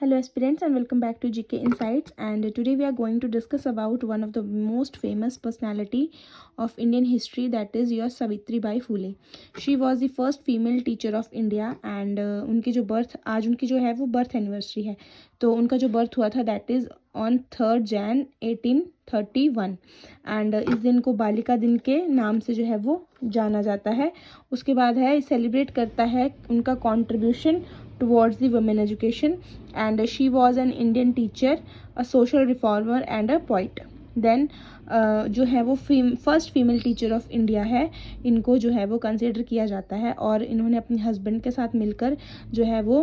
Hello aspirants and welcome back to GK Insights, and today we are going to discuss about one of the most famous personality of Indian history, that is your Savitri Bai Phule. She was the first female teacher of India and उनकी जो birth आज उनकी जो है वो birth anniversary है। तो उनका जो बर्थ हुआ था that is on 3 Jain 1831 and इस दिन को बालिका दिन के नाम से जो है वो जाना जाता है। उसके बाद है सेलिब्रेट करता है उनका contribution towards the women education, and she was an Indian teacher, a social reformer and a poet. Then जो है वो first female teacher of India है, इनको जो है वो कंसिडर किया जाता है और इन्होंने अपने हस्बैंड के साथ मिलकर जो है वो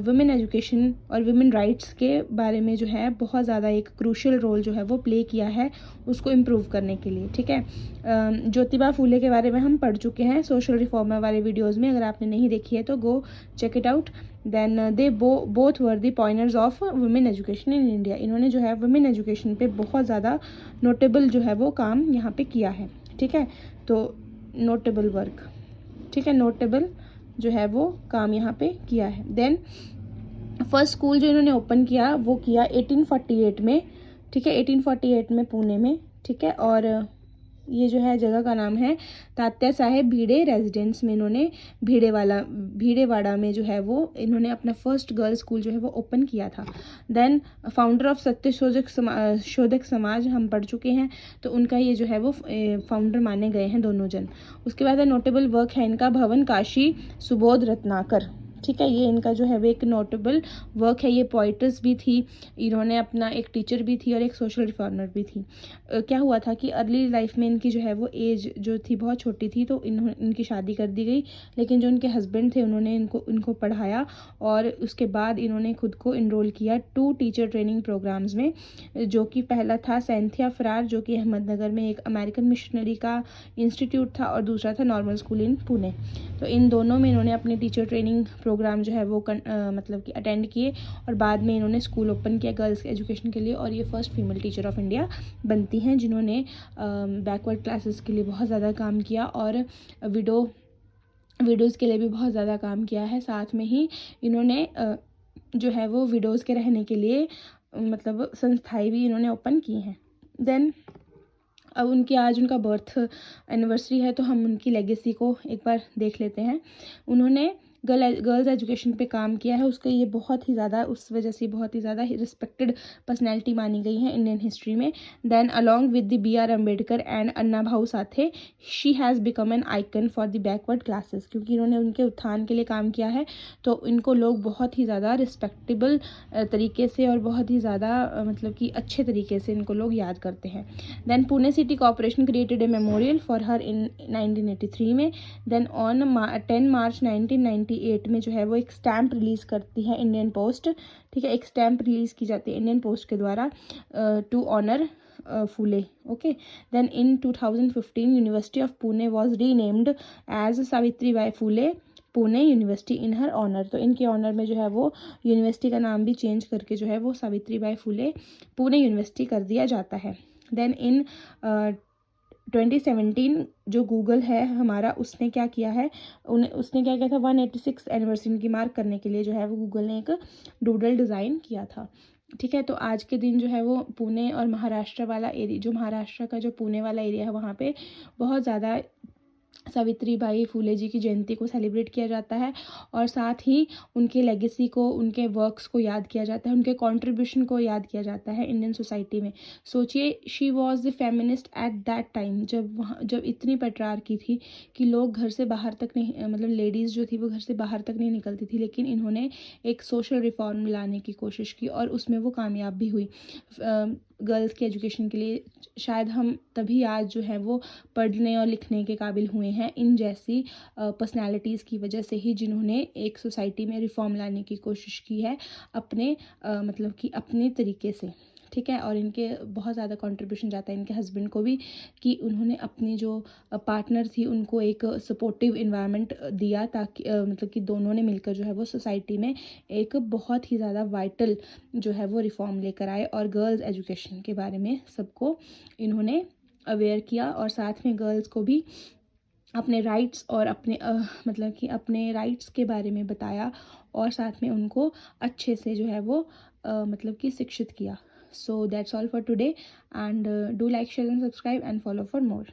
वुमेन एजुकेशन और वुमेन राइट्स के बारे में जो है बहुत ज़्यादा एक क्रूशियल रोल जो है वो प्ले किया है उसको इम्प्रूव करने के लिए। ठीक है, ज्योतिबा फूले के बारे में हम पढ़ चुके हैं सोशल रिफॉर्मर वाले वीडियोज़ में, अगर आपने नहीं देखी है तो go check it out. Then they both were the pioneers of women education in India. इन्होंने जो है वुमेन एजुकेशन पे बहुत ज़्यादा नोटेबल जो है वो काम यहाँ पे किया है। ठीक है, तो नोटेबल वर्क, ठीक है, नोटेबल जो है वो काम यहाँ पे किया है। देन फर्स्ट स्कूल जो इन्होंने ओपन किया वो किया 1848 में। ठीक है, 1848 में पुणे में। ठीक है, और ये जो है जगह का नाम है तात्या साहेब भीड़े रेजिडेंस में इन्होंने भीड़ेवाड़ा में जो है वो इन्होंने अपना फर्स्ट गर्ल स्कूल जो है वो ओपन किया था। देन फाउंडर ऑफ सत्य शोधक समाज हम पढ़ चुके हैं, तो उनका ये जो है वो फाउंडर माने गए हैं दोनों जन। उसके बाद नोटेबल वर्क है इनका भवन काशी सुबोध रत्नाकर। ठीक है, ये इनका जो है वो एक नोटेबल वर्क है। ये पोइट्स भी थी, इन्होंने अपना एक टीचर भी थी और एक सोशल रिफॉर्मर भी थी। क्या हुआ था कि अर्ली लाइफ में इनकी जो है वो एज जो थी बहुत छोटी थी, तो इनकी शादी कर दी गई, लेकिन जो इनके हस्बैंड थे उन्होंने इनको पढ़ाया और उसके बाद इन्होंने खुद को इनरोल किया 2 टीचर ट्रेनिंग प्रोग्राम्स में, जो कि पहला था सैंथिया फरार जो कि अहमदनगर में एक अमेरिकन मिशनरी का इंस्टीट्यूट था और दूसरा था नॉर्मल स्कूल इन पुणे। तो इन दोनों में इन्होंने अपने टीचर ट्रेनिंग प्रोग्राम जो है वो मतलब कि अटेंड किए और बाद में इन्होंने स्कूल ओपन किया गर्ल्स के एजुकेशन के लिए, और ये first female teacher of India बनती हैं जिन्होंने बैकवर्ड क्लासेस के लिए बहुत ज़्यादा काम किया और विडोज़ के लिए भी बहुत ज़्यादा काम किया है। साथ में ही इन्होंने जो है वो विडोज़ के रहने के लिए मतलब संस्थाएं भी इन्होंने ओपन की हैं। देन अब आज उनका बर्थ एनिवर्सरी है, तो हम उनकी लेगेसी को एक बार देख लेते हैं। उन्होंने गर्ल्स एजुकेशन पे काम किया है, उसके ये बहुत ही ज़्यादा उस वजह से बहुत ही ज़्यादा रिस्पेक्टेड पर्सनैलिटी मानी गई है इंडियन हिस्ट्री में। Then along with the BR Ambedkar and Anna Bhau Sathe she has become an icon for the backward classes. क्योंकि इन्होंने उनके उत्थान के लिए काम किया है, तो इनको लोग बहुत ही ज़्यादा रिस्पेक्टेबल तरीके से और बहुत ही ज़्यादा मतलब कि अच्छे तरीके से इनको लोग याद करते हैं। Then Pune city corporation created a memorial for her in 1983 में। देन ऑन 10 मार्च 1998 में जो है वो एक स्टैम्प रिलीज़ करती है इंडियन पोस्ट। ठीक है, एक स्टैम्प रिलीज़ की जाती है इंडियन पोस्ट के द्वारा to honour Phule. Okay, then in 2015 university of Pune was renamed as Savitribai Phule Pune university in her honour. तो इनके ऑनर में जो है वो यूनिवर्सिटी का नाम भी चेंज करके जो है वो सावित्री बाई फूले पुणे यूनिवर्सिटी कर दिया जाता है। देन इन 2017 जो गूगल है हमारा, उसने क्या किया है, उसने क्या किया था 186 एनिवर्सरी की मार्क करने के लिए जो है वो गूगल ने एक डूडल डिज़ाइन किया था। ठीक है, तो आज के दिन जो है वो पुणे और महाराष्ट्र वाला एरिया, जो महाराष्ट्र का जो पुणे वाला एरिया है वहाँ पे बहुत ज़्यादा सावित्री बाई फूले जी की जयंती को सेलिब्रेट किया जाता है और साथ ही उनके लेगेसी को, उनके वर्क्स को याद किया जाता है, उनके कंट्रीब्यूशन को याद किया जाता है इंडियन सोसाइटी में। सोचिए, she was the feminist at that time, जब इतनी पेट्रार्की थी कि लोग घर से बाहर तक नहीं, मतलब लेडीज़ जो थी वो घर से बाहर तक नहीं निकलती थी, लेकिन इन्होंने एक सोशल रिफॉर्म लाने की कोशिश की और उसमें वो कामयाब भी हुई। गर्ल्स के एजुकेशन के लिए शायद हम तभी आज जो है वो पढ़ने और लिखने के काबिल हुए हैं इन जैसी पर्सनालिटीज़ की वजह से ही, जिन्होंने एक सोसाइटी में रिफॉर्म लाने की कोशिश की है अपने मतलब कि अपने तरीके से। ठीक है, और इनके बहुत ज़्यादा कंट्रीब्यूशन जाता है इनके हस्बैंड को भी, कि उन्होंने अपनी जो पार्टनर थी उनको एक सपोर्टिव इन्वायरमेंट दिया, ताकि मतलब कि दोनों ने मिलकर जो है वो सोसाइटी में एक बहुत ही ज़्यादा वाइटल जो है वो रिफॉर्म लेकर आए और गर्ल्स एजुकेशन के बारे में सबको इन्होंने अवेयर किया और साथ में गर्ल्स को भी अपने राइट्स और अपने मतलब कि अपने राइट्स के बारे में बताया और साथ में उनको अच्छे से जो है वो मतलब कि शिक्षित किया. So that's all for today, and do like, share and subscribe and follow for more.